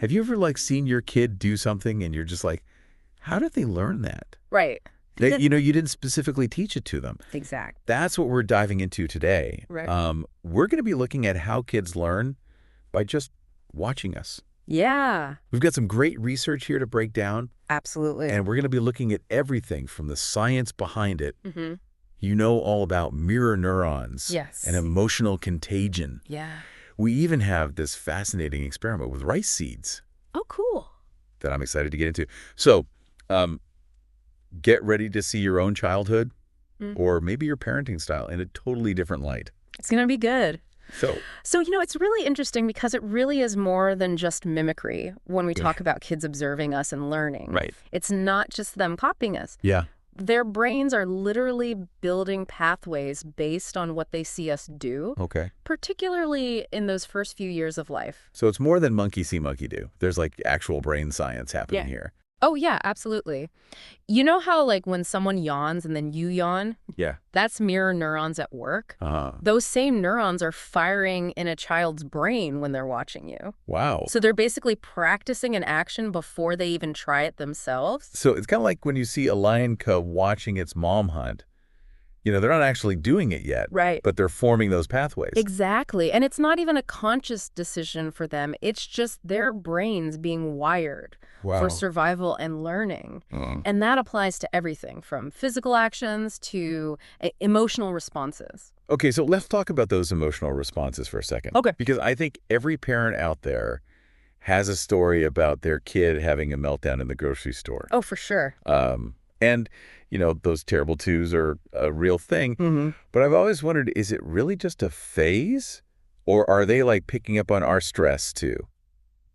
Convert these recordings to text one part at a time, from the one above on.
Have you ever like seen your kid do something and you're just like, how did they learn that? Right. You didn't specifically teach it to them. Exact. That's what we're diving into today. Right. We're going to be looking at how kids learn by just watching us. Yeah. We've got some great research here to break down. Absolutely. And we're going to be looking at everything from the science behind it. Mm-hmm. You know all about mirror neurons. Yes. And emotional contagion. Yeah. We even have this fascinating experiment with rice seeds. Oh, cool. That I'm excited to get into. So, get ready to see your own childhood or maybe your parenting style in a totally different light. It's going to be good. So, it's really interesting because it really is more than just mimicry when we talk about kids observing us and learning. Right. It's not just them copying us. Yeah. Their brains are literally building pathways based on what they see us do. Okay. Particularly in those first few years of life. So it's more than monkey see, monkey do. There's like actual brain science happening here. Oh, yeah, absolutely. You know how like when someone yawns and then you yawn? Yeah. That's mirror neurons at work. Uh-huh. Those same neurons are firing in a child's brain when they're watching you. Wow. So they're basically practicing an action before they even try it themselves. So it's kind of like when you see a lion cub watching its mom hunt. You know, they're not actually doing it yet. Right. But they're forming those pathways. Exactly. And it's not even a conscious decision for them. It's just their brains being wired for survival and learning. And that applies to everything from physical actions to emotional responses. Okay, so let's talk about those emotional responses for a second. Okay. Because I think every parent out there has a story about their kid having a meltdown in the grocery store. Oh, for sure. And, you know, those terrible twos are a real thing. But I've always wondered, is it really just a phase? Or are they like picking up on our stress too?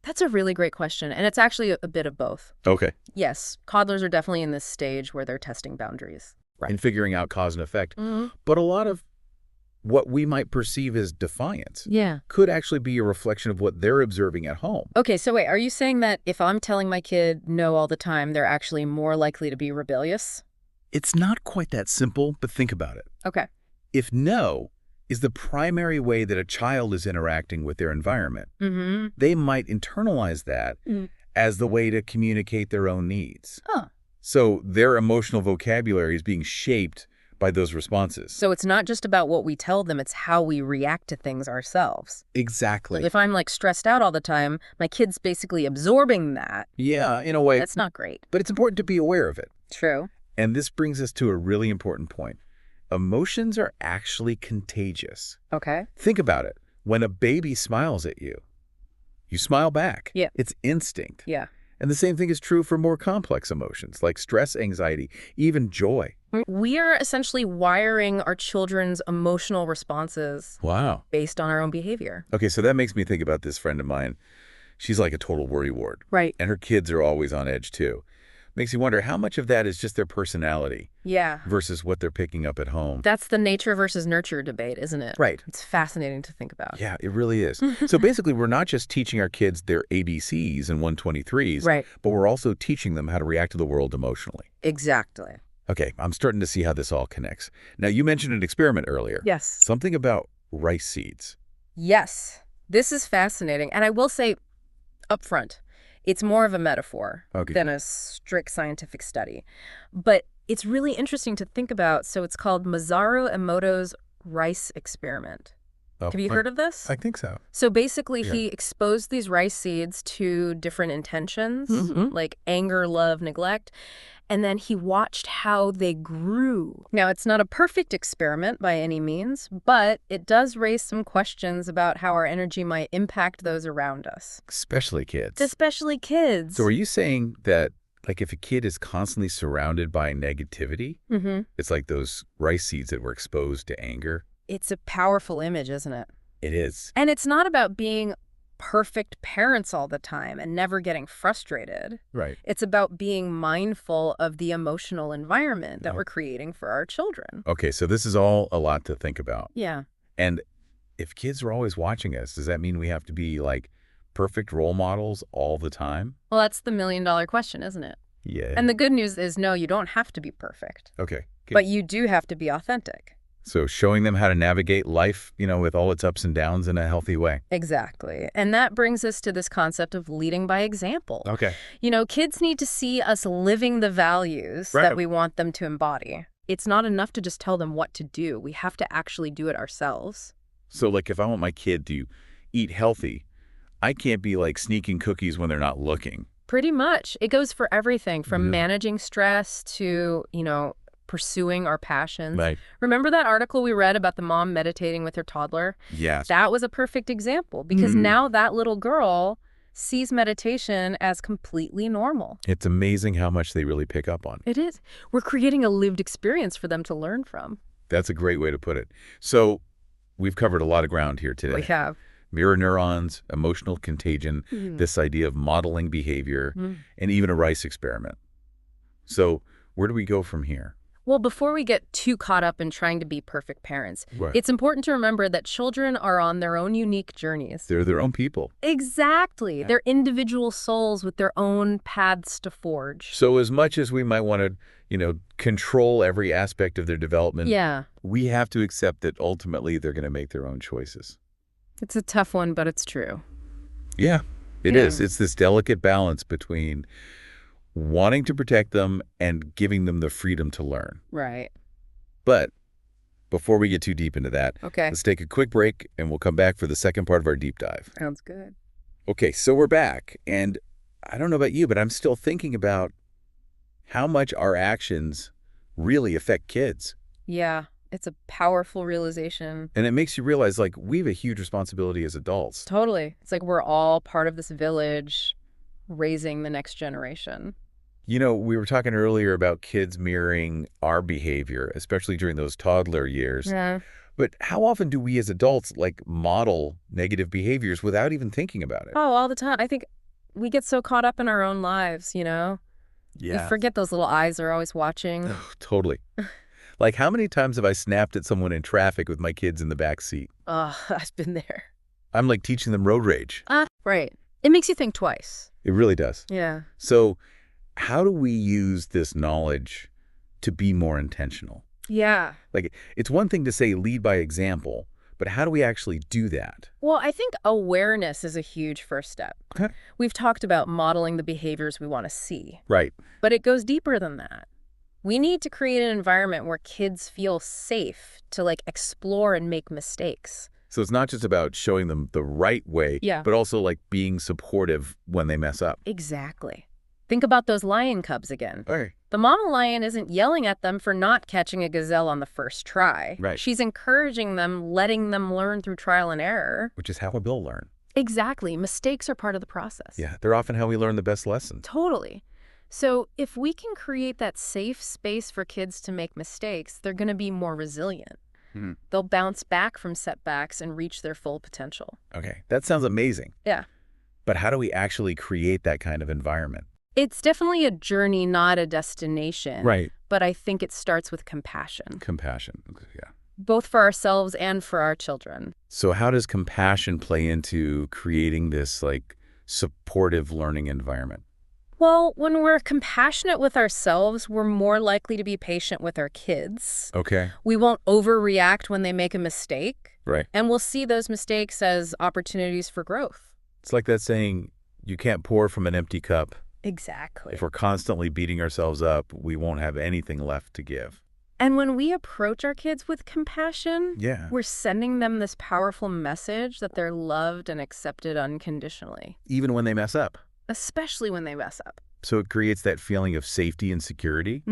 That's a really great question. And it's actually a bit of both. Okay. Yes, toddlers are definitely in this stage where they're testing boundaries. Right. And figuring out cause and effect. But a lot of what we might perceive as defiance could actually be a reflection of what they're observing at home. Okay, so wait, are you saying that if I'm telling my kid no all the time, they're actually more likely to be rebellious? It's not quite that simple, but think about it. Okay. If no is the primary way that a child is interacting with their environment, they might internalize that as the way to communicate their own needs. So their emotional vocabulary is being shaped by those responses. So it's not just about what we tell them, it's how we react to things ourselves. Exactly. If I'm like stressed out all the time, my kid's basically absorbing that. Yeah, in a way. That's not great. But it's important to be aware of it. True. And this brings us to a really important point. Emotions are actually contagious. Okay. Think about it. When a baby smiles at you, you smile back. Yeah. It's instinct. Yeah. And the same thing is true for more complex emotions like stress, anxiety, even joy. We are essentially wiring our children's emotional responses based on our own behavior. Okay, so that makes me think about this friend of mine. She's like a total worrywart. Right. And her kids are always on edge too. Makes you wonder how much of that is just their personality versus what they're picking up at home. That's the nature versus nurture debate, isn't it? Right. It's fascinating to think about. Yeah, it really is. So basically, we're not just teaching our kids their ABCs and 123s, but we're also teaching them how to react to the world emotionally. Exactly. Okay, I'm starting to see how this all connects. Now, you mentioned an experiment earlier. Yes. Something about rice seeds. Yes. This is fascinating. And I will say up front, it's more of a metaphor than a strict scientific study. But it's really interesting to think about. So it's called Masaru Emoto's rice experiment. Have you heard of this? I think so. So basically, he exposed these rice seeds to different intentions, like anger, love, neglect. And then he watched how they grew. Now, it's not a perfect experiment by any means, but it does raise some questions about how our energy might impact those around us. Especially kids. Especially kids. So are you saying that, like, if a kid is constantly surrounded by negativity, it's like those rice seeds that were exposed to anger? It's a powerful image, isn't it? It is. And it's not about being perfect parents all the time and never getting frustrated. Right. It's about being mindful of the emotional environment that we're creating for our children. Okay, so this is all a lot to think about. Yeah. And if kids are always watching us, does that mean we have to be like perfect role models all the time? Well, that's the million-dollar question, isn't it? Yeah. And the good news is, no, you don't have to be perfect. Okay. But you do have to be authentic. So showing them how to navigate life, with all its ups and downs in a healthy way. Exactly. And that brings us to this concept of leading by example. Okay. Kids need to see us living the values that we want them to embody. It's not enough to just tell them what to do. We have to actually do it ourselves. So, like, if I want my kid to eat healthy, I can't be, like, sneaking cookies when they're not looking. Pretty much. It goes for everything from managing stress to, pursuing our passions. Right. Remember that article we read about the mom meditating with her toddler? Yes. That was a perfect example because now that little girl sees meditation as completely normal. It's amazing how much they really pick up on. It is. We're creating a lived experience for them to learn from. That's a great way to put it. So we've covered a lot of ground here today. We have. Mirror neurons, emotional contagion, this idea of modeling behavior, and even a rice experiment. So where do we go from here? Well, before we get too caught up in trying to be perfect parents, it's important to remember that children are on their own unique journeys. They're their own people. Exactly. Yeah. They're individual souls with their own paths to forge. So as much as we might want to, control every aspect of their development, we have to accept that ultimately they're going to make their own choices. It's a tough one, but it's true. Yeah, it is. It's this delicate balance between wanting to protect them and giving them the freedom to learn. Right. But before we get too deep into that, let's take a quick break and we'll come back for the second part of our deep dive. Sounds good. Okay, so we're back. And I don't know about you, but I'm still thinking about how much our actions really affect kids. Yeah, it's a powerful realization. And it makes you realize, like, we have a huge responsibility as adults. Totally. It's like we're all part of this village raising the next generation. We were talking earlier about kids mirroring our behavior, especially during those toddler years. Yeah. But how often do we as adults, model negative behaviors without even thinking about it? Oh, all the time. I think we get so caught up in our own lives, Yeah. We forget those little eyes are always watching. Oh, totally. Like, how many times have I snapped at someone in traffic with my kids in the back seat? Oh, I've been there. I'm, teaching them road rage. Right. It makes you think twice. It really does. Yeah. So how do we use this knowledge to be more intentional? Yeah. It's one thing to say lead by example, but how do we actually do that? Well, I think awareness is a huge first step. Okay. We've talked about modeling the behaviors we want to see. Right. But it goes deeper than that. We need to create an environment where kids feel safe to explore and make mistakes. So it's not just about showing them the right way, but also being supportive when they mess up. Exactly. Think about those lion cubs again. Okay. The mama lion isn't yelling at them for not catching a gazelle on the first try. Right. She's encouraging them, letting them learn through trial and error. Which is how we'll learn. Exactly. Mistakes are part of the process. Yeah, they're often how we learn the best lessons. Totally. So if we can create that safe space for kids to make mistakes, they're going to be more resilient. They'll bounce back from setbacks and reach their full potential. Okay, that sounds amazing. Yeah. But how do we actually create that kind of environment? It's definitely a journey, not a destination. Right. But I think it starts with compassion. Compassion, yeah. Both for ourselves and for our children. So how does compassion play into creating this, supportive learning environment? Well, when we're compassionate with ourselves, we're more likely to be patient with our kids. Okay. We won't overreact when they make a mistake. Right. And we'll see those mistakes as opportunities for growth. It's like that saying, you can't pour from an empty cup. Exactly. If we're constantly beating ourselves up, we won't have anything left to give. And when we approach our kids with compassion, yeah, we're sending them this powerful message that they're loved and accepted unconditionally. Even when they mess up. Especially when they mess up. So it creates that feeling of safety and security,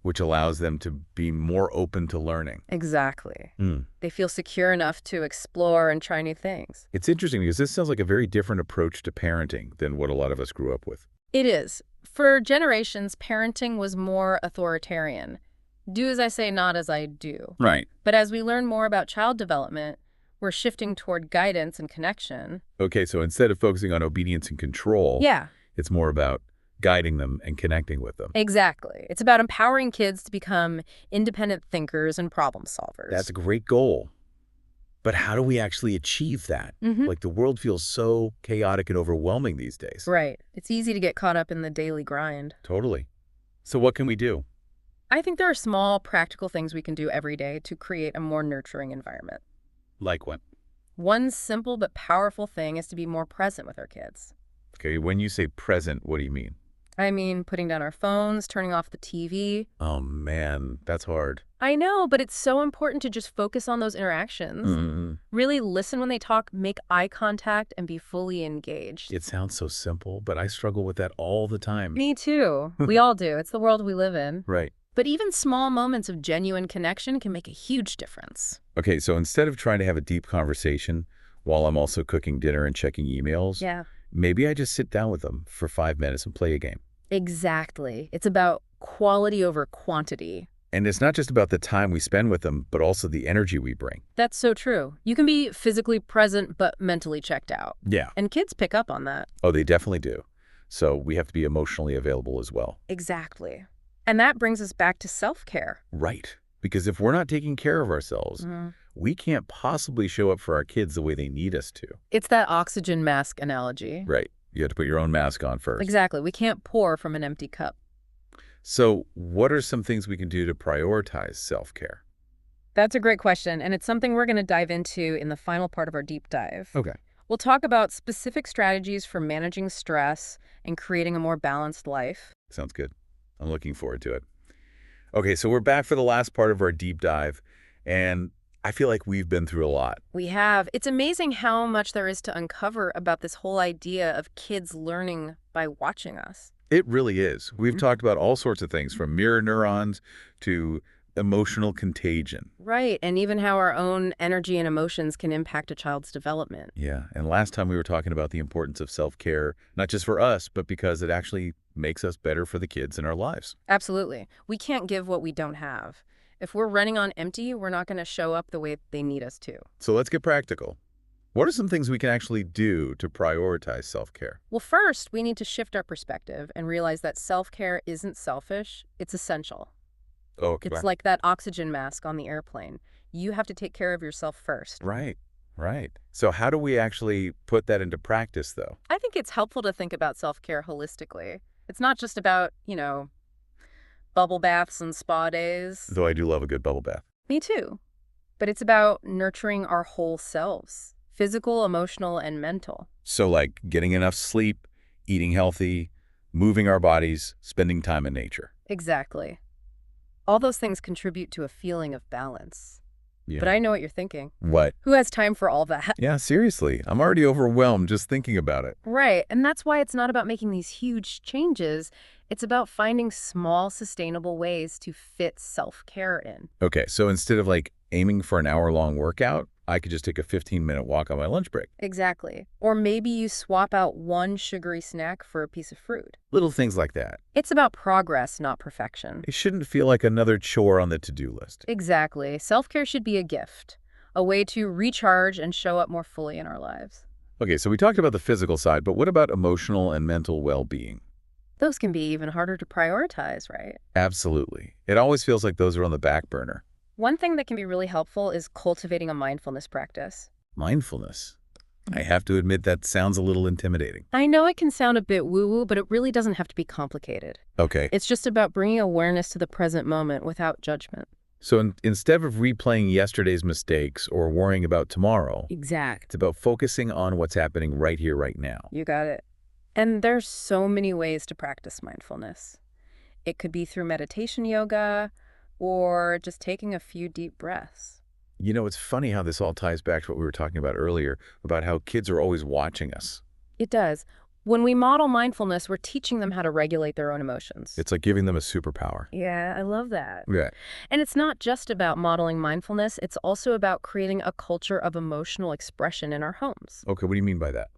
which allows them to be more open to learning. Exactly. They feel secure enough to explore and try new things. It's interesting because this sounds like a very different approach to parenting than what a lot of us grew up with. It is. For generations, parenting was more authoritarian. Do as I say, not as I do. Right. But as we learn more about child development, we're shifting toward guidance and connection. Okay, so instead of focusing on obedience and control, it's more about guiding them and connecting with them. Exactly. It's about empowering kids to become independent thinkers and problem solvers. That's a great goal. But how do we actually achieve that? The world feels so chaotic and overwhelming these days. Right. It's easy to get caught up in the daily grind. Totally. So what can we do? I think there are small, practical things we can do every day to create a more nurturing environment. Like what? One simple but powerful thing is to be more present with our kids. Okay, when you say present, what do you mean? I mean, putting down our phones, turning off the TV. Oh, man, that's hard. I know, but it's so important to just focus on those interactions. Really listen when they talk, make eye contact, and be fully engaged. It sounds so simple, but I struggle with that all the time. Me too. We all do. It's the world we live in. Right. But even small moments of genuine connection can make a huge difference. Okay, so instead of trying to have a deep conversation while I'm also cooking dinner and checking emails, maybe I just sit down with them for 5 minutes and play a game. Exactly. It's about quality over quantity. And it's not just about the time we spend with them, but also the energy we bring. That's so true. You can be physically present but mentally checked out. Yeah. And kids pick up on that. Oh, they definitely do. So we have to be emotionally available as well. Exactly. And that brings us back to self-care. Right. Because if we're not taking care of ourselves, we can't possibly show up for our kids the way they need us to. It's that oxygen mask analogy. Right. You have to put your own mask on first. Exactly. We can't pour from an empty cup. So what are some things we can do to prioritize self-care? That's a great question, and it's something we're going to dive into in the final part of our deep dive. Okay. We'll talk about specific strategies for managing stress and creating a more balanced life. Sounds good. I'm looking forward to it. Okay, so we're back for the last part of our deep dive, and I feel like we've been through a lot. We have. It's amazing how much there is to uncover about this whole idea of kids learning by watching us. It really is. We've talked about all sorts of things, from mirror neurons to emotional contagion. Right, and even how our own energy and emotions can impact a child's development. Yeah, and last time we were talking about the importance of self-care, not just for us, but because it actually makes us better for the kids in our lives. Absolutely. We can't give what we don't have. If we're running on empty, we're not going to show up the way they need us to. So let's get practical. What are some things we can actually do to prioritize self-care? Well, first, we need to shift our perspective and realize that self-care isn't selfish, it's essential. Okay. It's like that oxygen mask on the airplane. You have to take care of yourself first. Right, right. So how do we actually put that into practice, though? I think it's helpful to think about self-care holistically. It's not just about, bubble baths and spa days. Though I do love a good bubble bath. Me too. But it's about nurturing our whole selves, physical, emotional, and mental. So like getting enough sleep, eating healthy, moving our bodies, spending time in nature. Exactly. All those things contribute to a feeling of balance. Yeah. But I know what you're thinking. What? Who has time for all that? Yeah, seriously. I'm already overwhelmed just thinking about it. Right. And that's why it's not about making these huge changes. It's about finding small, sustainable ways to fit self-care in. Okay, so instead of like aiming for an hour-long workout, I could just take a 15-minute walk on my lunch break. Exactly. Or maybe you swap out one sugary snack for a piece of fruit. Little things like that. It's about progress, not perfection. It shouldn't feel like another chore on the to-do list. Exactly. Self-care should be a gift, a way to recharge and show up more fully in our lives. Okay, so we talked about the physical side, but what about emotional and mental well-being? Those can be even harder to prioritize, right? Absolutely. It always feels like those are on the back burner. One thing that can be really helpful is cultivating a mindfulness practice. Mindfulness. I have to admit that sounds a little intimidating. I know it can sound a bit woo-woo, but it really doesn't have to be complicated. Okay. It's just about bringing awareness to the present moment without judgment. So instead of replaying yesterday's mistakes or worrying about tomorrow, Exact. it's about focusing on what's happening right here, right now. You got it. And there's so many ways to practice mindfulness. It could be through meditation yoga or just taking a few deep breaths. You know, it's funny how this all ties back to what we were talking about earlier, about how kids are always watching us. It does. When we model mindfulness, we're teaching them how to regulate their own emotions. It's like giving them a superpower. Yeah, I love that. Yeah. And it's not just about modeling mindfulness, it's also about creating a culture of emotional expression in our homes. Okay, what do you mean by that?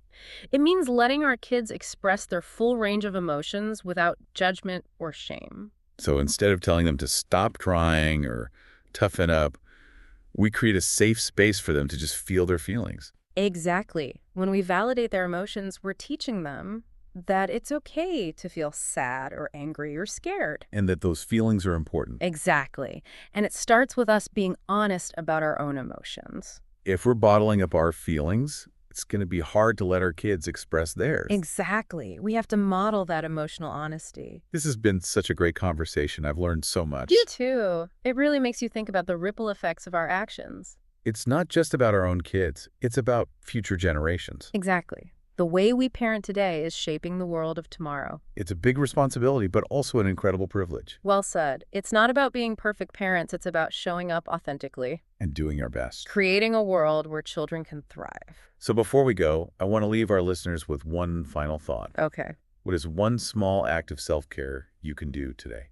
It means letting our kids express their full range of emotions without judgment or shame. So instead of telling them to stop crying or toughen up, we create a safe space for them to just feel their feelings. Exactly. When we validate their emotions, we're teaching them that it's okay to feel sad or angry or scared. And that those feelings are important. Exactly. And it starts with us being honest about our own emotions. If we're bottling up our feelings, it's going to be hard to let our kids express theirs. Exactly. We have to model that emotional honesty. This has been such a great conversation. I've learned so much. You too. It really makes you think about the ripple effects of our actions. It's not just about our own kids. It's about future generations. Exactly. The way we parent today is shaping the world of tomorrow. It's a big responsibility, but also an incredible privilege. Well said. It's not about being perfect parents. It's about showing up authentically. And doing our best. Creating a world where children can thrive. So before we go, I want to leave our listeners with one final thought. Okay. What is one small act of self-care you can do today?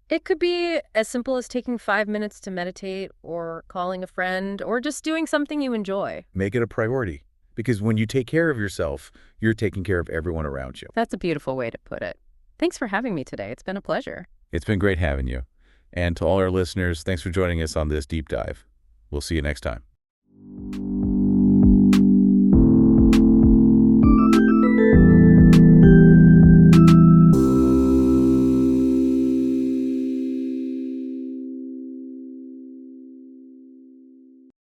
It could be as simple as taking 5 minutes to meditate, or calling a friend, or just doing something you enjoy. Make it a priority. Because when you take care of yourself, you're taking care of everyone around you. That's a beautiful way to put it. Thanks for having me today. It's been a pleasure. It's been great having you. And to all our listeners, thanks for joining us on this deep dive. We'll see you next time.